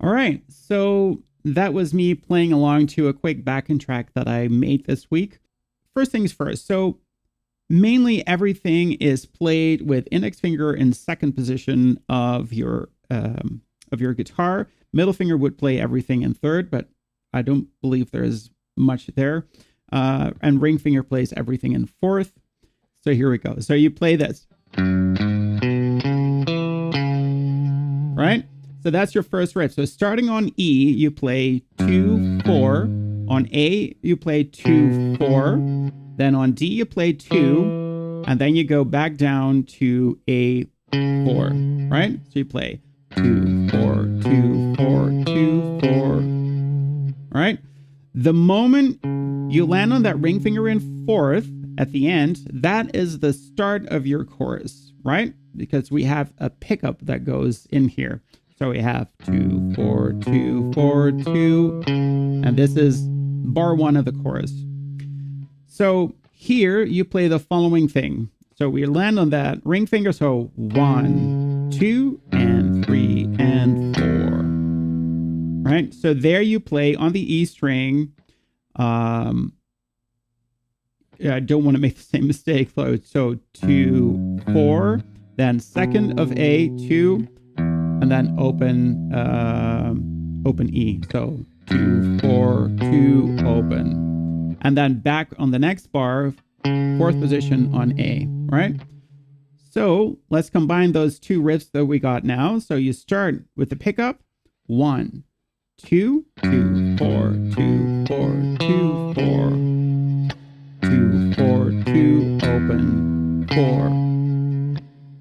All right, so that was me playing along to a quick backing track that I made this week. First things first, so mainly everything is played with index finger in second position of your guitar. Middle finger would play everything in third, but I don't believe there's much there. And ring finger plays everything in fourth. So here we go. So you play this. Right? So that's your first riff. So starting on E, you play 2, 4. On A, you play 2, 4. Then on D, you play 2. And then you go back down to A, 4. Right? So you play 2, 4, 2, 4, 2, 4. Right? The moment you land on that ring finger in fourth at the end, that is the start of your chorus, right? Because we have a pickup that goes in here. So we have 2, 4, 2, 4, 2, and this is bar 1 of the chorus. So here you play the following thing. So we land on that ring finger. So 1, 2, and 3, and 4. Right? So there you play on the E string. I don't want to make the same mistake. So 2, 4, then second of A, 2, and then open E. So 2, 4, 2, open. And then back on the next bar, fourth position on A, right? So let's combine those two riffs that we got now. So you start with the pickup, 1, 2, 2, 4, 2, 4, 2, 4, 2, 4, 2, open, 4.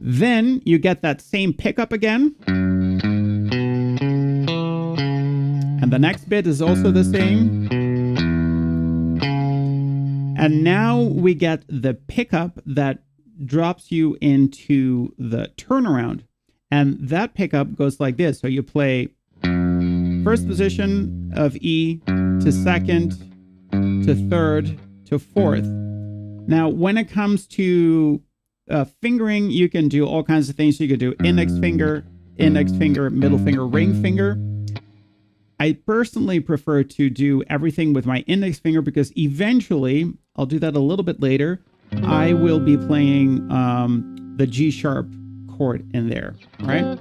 Then you get that same pickup again. And the next bit is also the same. And now we get the pickup that drops you into the turnaround. And that pickup goes like this. So you play first position of E to second to third to fourth. Now, when it comes to fingering, you can do all kinds of things. You could do index finger, middle finger, ring finger. I personally prefer to do everything with my index finger because eventually, I'll do that a little bit later, I will be playing the G sharp chord in there, right?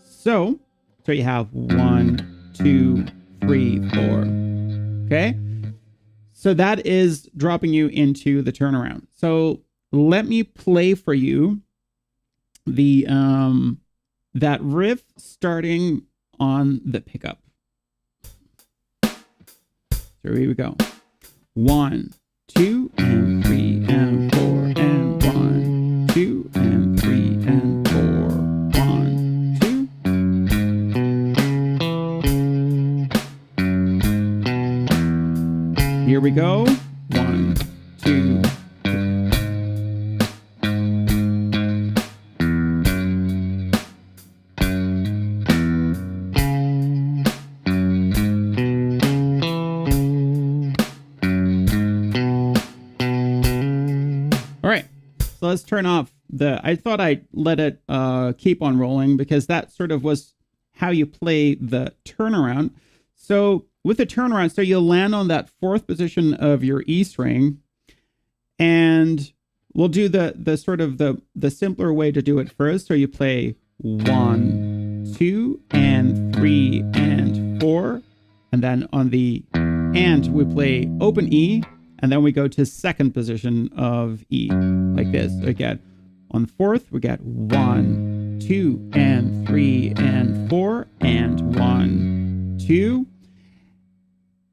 So you have 1, 2, 3, 4. Okay? So that is dropping you into the turnaround. So let me play for you the that riff starting on the pickup. So here we go. 1, 2, and 3, and 4, and 1, 2, and 3, and 4, 1, 2. Here we go. 1, 2. So let's turn off I thought I'd let it keep on rolling because that sort of was how you play the turnaround. So with the turnaround, so you'll land on that fourth position of your E string, and we'll do the sort of the simpler way to do it first. So you play 1, 2, and 3, and 4. And then on the and we play open E. And then we go to second position of E, like this. Again, on the fourth, we get 1, 2, and 3, and 4, and 1, 2.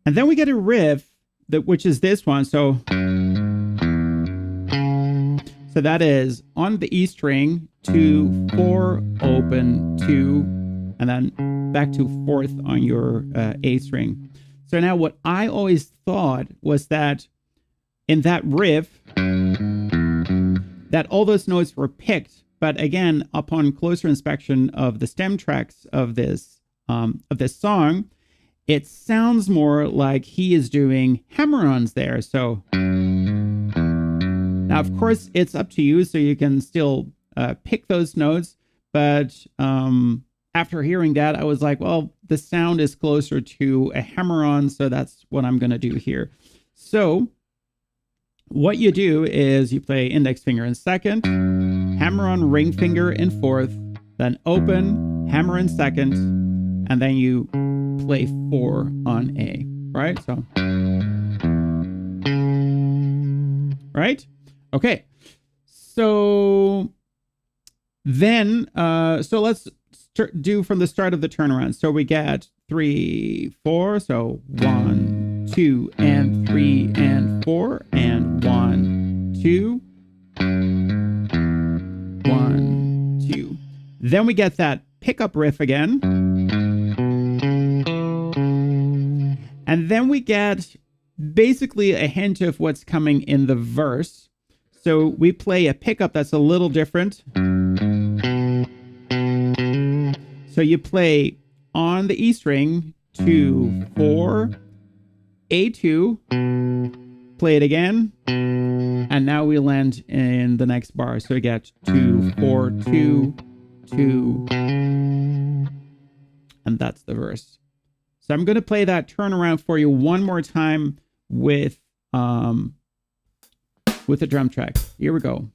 And then we get a riff, which is this one. So that is on the E string, 2, 4, open, 2, and then back to fourth on your A string. So now what I always thought was that in that riff, that all those notes were picked, but again, upon closer inspection of the stem tracks of this song, it sounds more like he is doing hammer-ons there. So now, of course, it's up to you, so you can still pick those notes, but after hearing that, I was like, well, the sound is closer to a hammer-on, so that's what I'm going to do here. So what you do is you play index finger in second, hammer-on, ring finger in fourth, then open, hammer in second, and then you play 4 on A, right? So, right? Okay. So then, so let's do from the start of the turnaround. So we get 3, 4. So 1, 2, and 3, and 4, and 1, 2, 1, 2. Then we get that pickup riff again. And then we get basically a hint of what's coming in the verse. So we play a pickup that's a little different. So you play on the E string 2, 4, A2, play it again, and now we land in the next bar. So we get 2, 4, 2, 2, and that's the verse. So I'm going to play that turnaround for you one more time with the drum track. Here we go.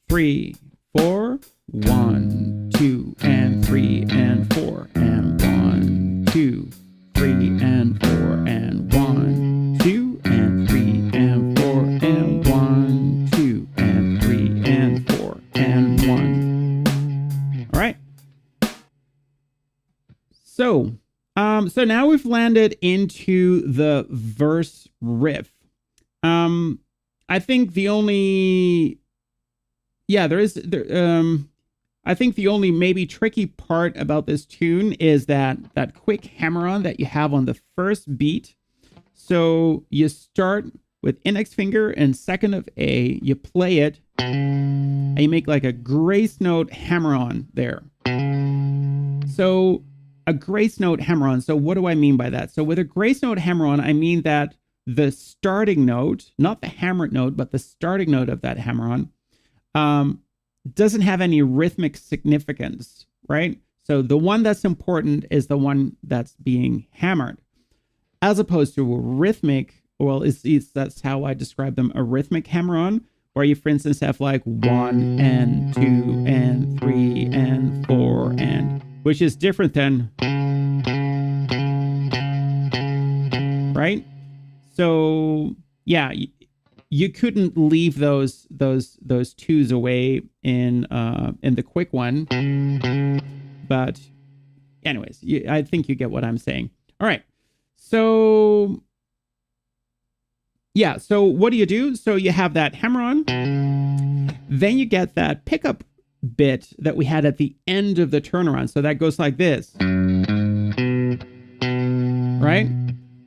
3, 4, 1, 2, and 3, and 4, and 1, 2, 3, and 4, and 1, 2, and 3, and 4, and 1, 2, and 3, and 4, and 1. All right. So now we've landed into the verse riff. I think the only, I think the only maybe tricky part about this tune is that quick hammer-on that you have on the first beat. So you start with index finger and second of A, you play it, and you make like a grace note hammer-on there. So a grace note hammer-on. So what do I mean by that? So with a grace note hammer-on, I mean that the starting note, not the hammered note, but the starting note of that hammer-on, doesn't have any rhythmic significance, right? So the one that's important is the one that's being hammered, as opposed to a rhythmic. Well, that's how I describe them. A rhythmic hammer-on, where you, for instance, have like 1 and 2 and 3 and 4, and which is different than, right? So yeah, you couldn't leave those twos away in the quick one. But anyways, I think you get what I'm saying. All right. So yeah, so what do you do? So you have that hammer-on, then you get that pickup bit that we had at the end of the turnaround. So that goes like this, right?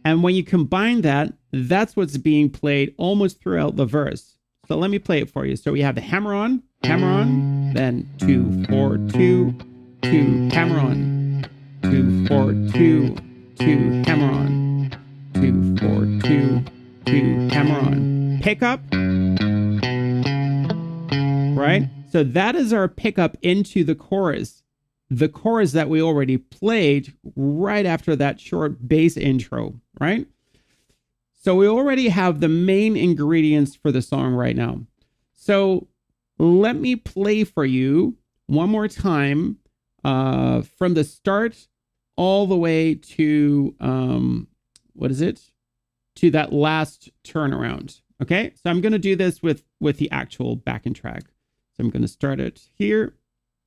And when you combine that, that's what's being played almost throughout the verse. So let me play it for you. So we have the hammer-on, then 2, 4, 2, 2, hammer-on, 2, 4, 2, 2, hammer-on, 2, 4, 2, 2, hammer-on. Pickup, right? So that is our pickup into the chorus that we already played right after that short bass intro, right? So we already have the main ingredients for the song right now. So let me play for you one more time from the start all the way to, to that last turnaround. Okay, so I'm going to do this with the actual backing track. So I'm going to start it here.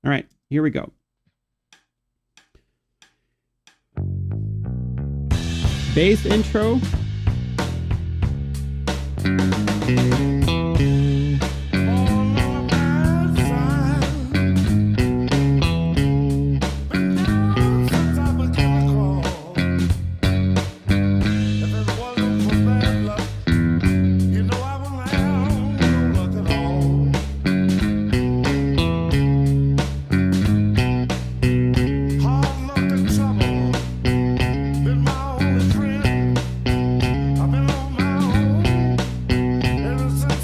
All right, here we go. Bass intro. I've been on my own ever since.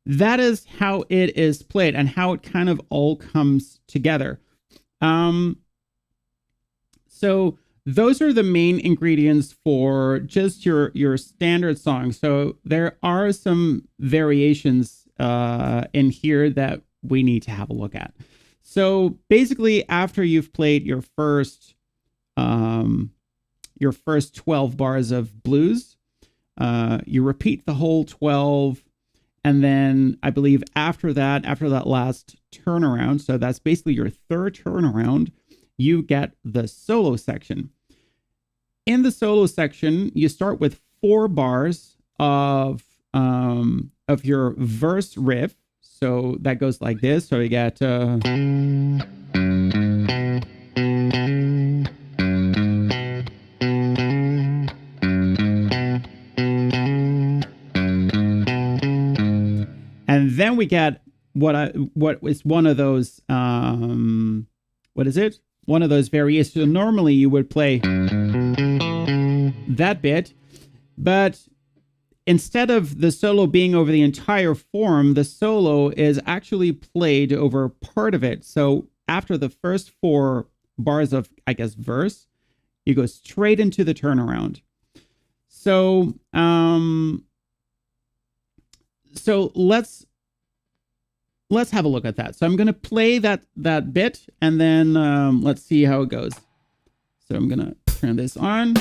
that is how it is played and how it kind of all comes together. So those are the main ingredients for just your standard song. So there are some variations in here that we need to have a look at. So basically, after you've played your first 12 bars of blues, you repeat the whole 12. And then I believe after that last turnaround, so that's basically your third turnaround, you get the solo section. In the solo section, you start with 4 bars of your verse riff. So that goes like this. So you get and then we get what is one of those what is it? One of those variations. So normally you would play that bit, but instead of the solo being over the entire form, the solo is actually played over part of it. So after the first 4 bars of, I guess, verse, you go straight into the turnaround. So let's have a look at that. So I'm going to play that bit, and then let's see how it goes. So I'm going to turn this on.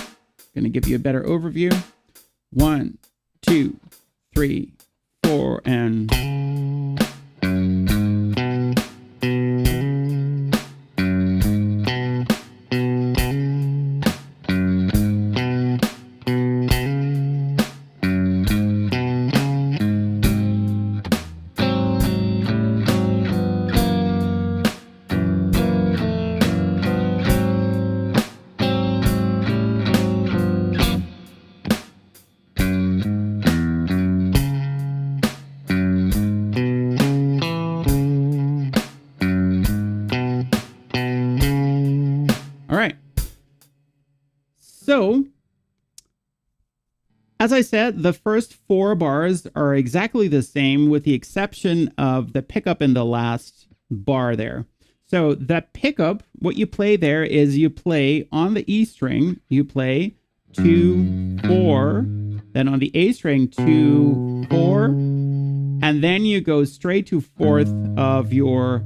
Going to give you a better overview. 1, 2, 3, 4, and... So, as I said, the first 4 bars are exactly the same with the exception of the pickup in the last bar there. So that pickup, what you play there is you play on the E string, you play 2, 4, then on the A string 2, 4, and then you go straight to 4th of your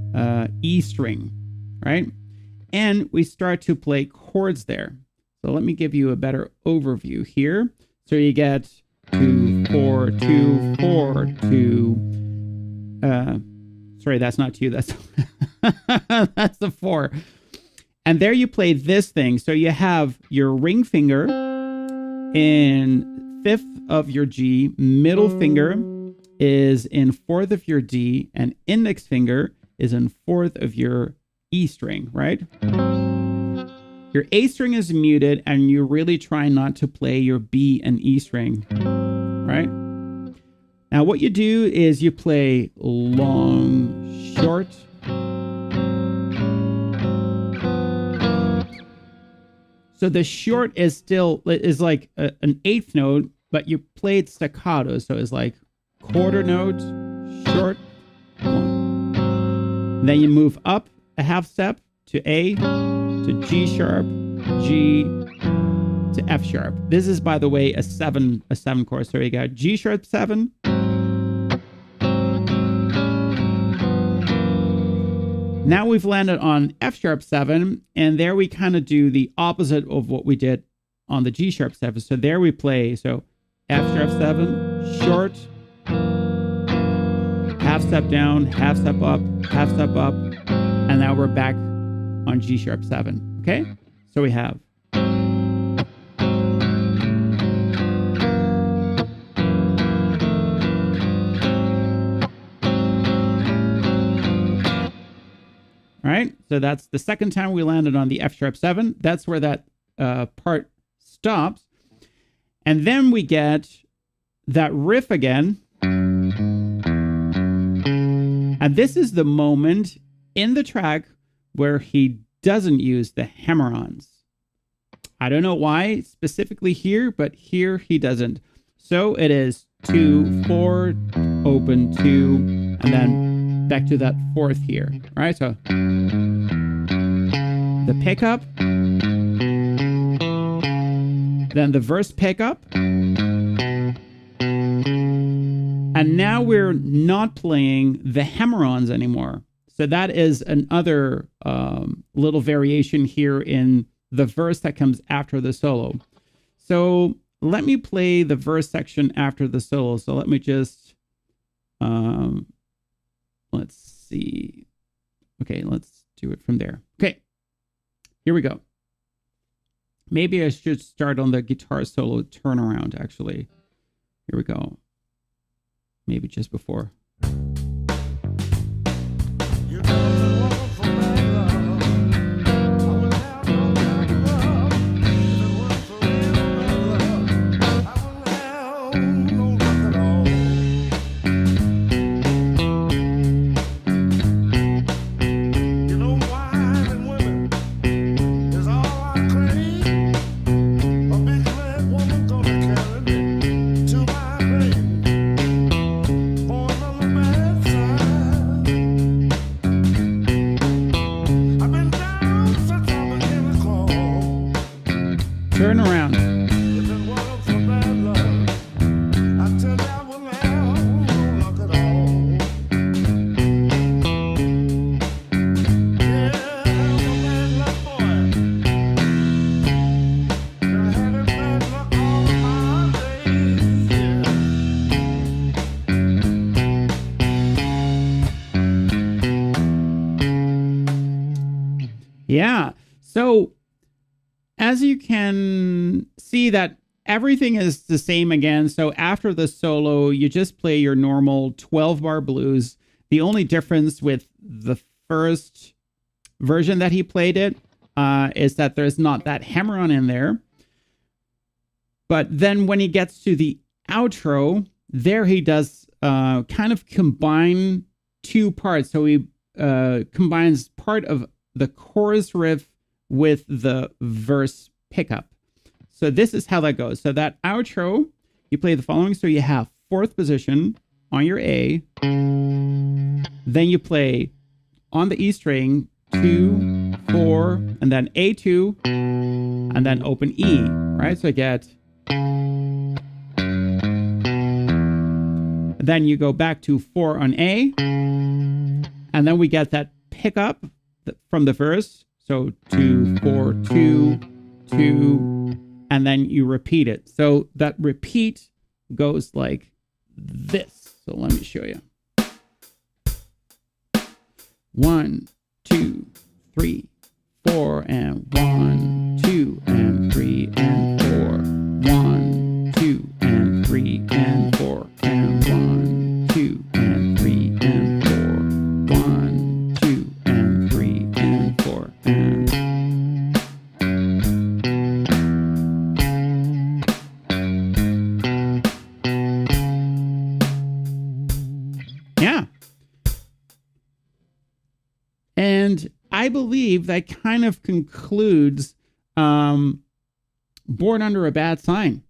E string, right? And we start to play chords there. So let me give you a better overview here. So you get 2, 4, 2, 4, 2. Sorry, that's not 2. That's that's the 4. And there you play this thing. So you have your ring finger in 5th of your G, middle finger is in 4th of your D, and index finger is in 4th of your E string, right? Your A string is muted, and you really try not to play your B and E string, right? Now, what you do is you play long, short. So the short is like an 8th note, but you play it staccato. So it's like quarter note, short, 1. Then you move up a half step to A, to G sharp, G, to F sharp. This is, by the way, a 7 chord. So you got G sharp 7. Now we've landed on F sharp 7, and there we kind of do the opposite of what we did on the G sharp 7. So there we play, so F sharp 7, short, half step down, half step up, and now we're back on G sharp 7. Okay? So we have all right, so that's the second time we landed on the F sharp 7. That's where that part stops. And then we get that riff again. And this is the moment in the track where he doesn't use the hammer-ons. I don't know why specifically here, but here he doesn't. So it is 2, 4, open 2, and then back to that fourth here. All right, so the pickup, then the verse pickup, and now we're not playing the hammer-ons anymore. So that is another little variation here in the verse that comes after the solo. So let me play the verse section after the solo. So let me just, let's see. Okay, let's do it from there. Okay, here we go. Maybe I should start on the guitar solo turnaround, actually. Here we go. Maybe just before. Turn around. Yeah. So as you can see that everything is the same again. So after the solo, you just play your normal 12-bar blues. The only difference with the first version that he played it is that there's not that hammer-on in there. But then when he gets to the outro, there he does kind of combine two parts. So he combines part of the chorus riff with the verse pickup. So this is how that goes. So that outro, you play the following. So you have fourth position on your A. Then you play on the E string 2, 4, and then A2, and then open E, right? So I get... Then you go back to 4 on A, and then we get that pickup from the verse. So 2, 4, 2, 2, and then you repeat it. So that repeat goes like this. So let me show you. 1, 2, 3, 4, and 1, 2, and 3, and 4. 1, 2, and 3, and 4, and 1, 2, and 3, and 4. 1, 2, and 3, and 4, and... Yeah. And I believe that kind of concludes Born Under a Bad Sign.